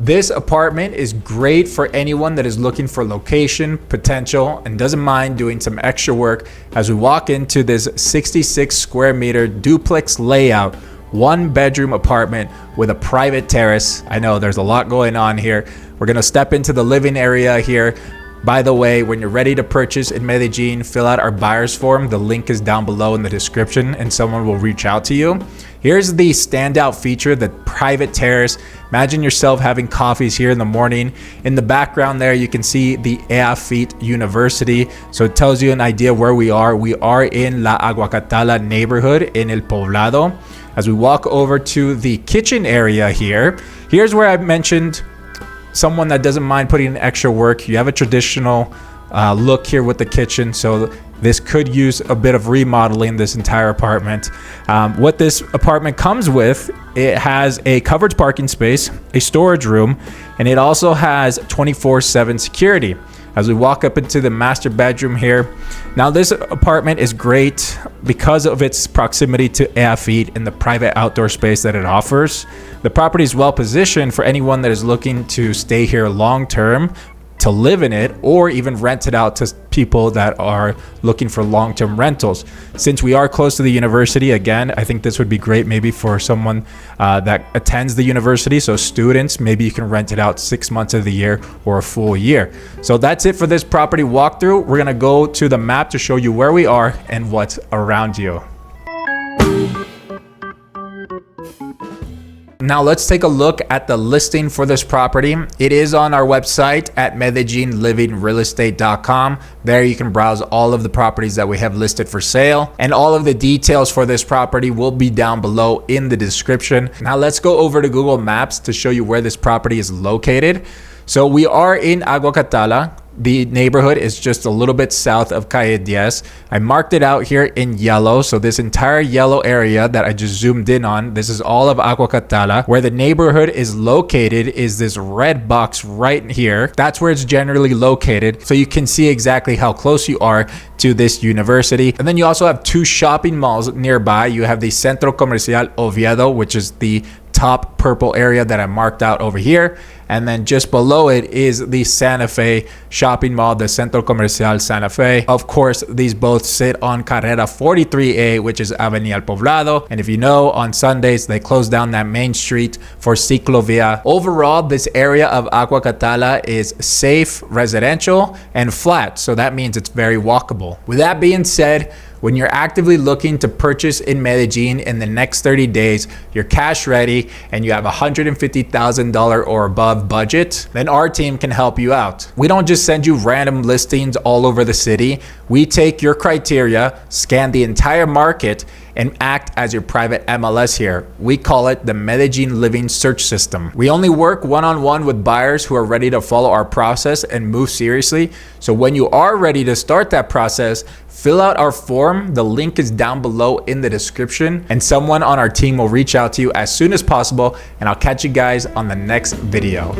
This apartment is great for anyone that is looking for location, potential, and doesn't mind doing some extra work as we walk into this 66 square meter duplex layout, 1-bedroom apartment with a private terrace. I know there's a lot going on here. We're gonna step into the living area here. By the way, when you're ready to purchase in Medellin, fill out our buyer's form. The link is down below in the description and someone will reach out to you. Here's the standout feature, the private terrace. Imagine yourself having coffees here in the morning. In the background there, you can see the EAFIT University. So it tells you an idea where we are. We are in La Aguacatala neighborhood in El Poblado. As we walk over to the kitchen area here, here's where I mentioned someone that doesn't mind putting in extra work. You have a traditional look here with the kitchen, so this could use a bit of remodeling, this entire apartment. What this apartment comes with, it has a covered parking space, a storage room, and it also has 24/7 security. As we walk up into the master bedroom here, now this apartment is great because of its proximity to EAFIT and the private outdoor space that it offers. The property is well positioned for anyone that is looking to stay here long term, to live in it, or even rent it out to people that are looking for long-term rentals. Since we are close to the university, again, I think this would be great maybe for someone that attends the university. So students, maybe you can rent it out 6 months of the year or a full year. So that's it for this property walkthrough. We're gonna go to the map to show you where we are and what's around you. Now let's take a look at the listing for this property. It is on our website at MedellinLivingRealEstate.com. There you can browse all of the properties that we have listed for sale, and all of the details for this property will be down below in the description. Now let's go over to Google Maps to show you where this property is located. So we are in Aguacatala. The neighborhood is just a little bit south of Calle 10. I marked it out here in yellow. So this entire yellow area that I just zoomed in on, this is all of Aguacatala. Where the neighborhood is located is this red box right here. That's where it's generally located. So you can see exactly how close you are to this university. And then you also have 2 shopping malls nearby. You have the Centro Comercial Oviedo, which is the top purple area that I marked out over here. And then just below it is the Santa Fe shopping mall, the Centro Comercial Santa Fe. Of course, these both sit on Carrera 43A, which is Avenida Poblado. And if you know, on Sundays, they close down that main street for Ciclovia. Overall, this area of Aguacatala is safe, residential, and flat. So that means it's very walkable. With that being said, when you're actively looking to purchase in Medellin in the next 30 days, you're cash ready, and you have $150,000 or above budget, then our team can help you out. We don't just send you random listings all over the city. We take your criteria, scan the entire market, and act as your private MLS here. We call it the Medellin Living Search System. We only work one-on-one with buyers who are ready to follow our process and move seriously. So when you are ready to start that process, fill out our form. The link is down below in the description, and someone on our team will reach out to you as soon as possible, and I'll catch you guys on the next video.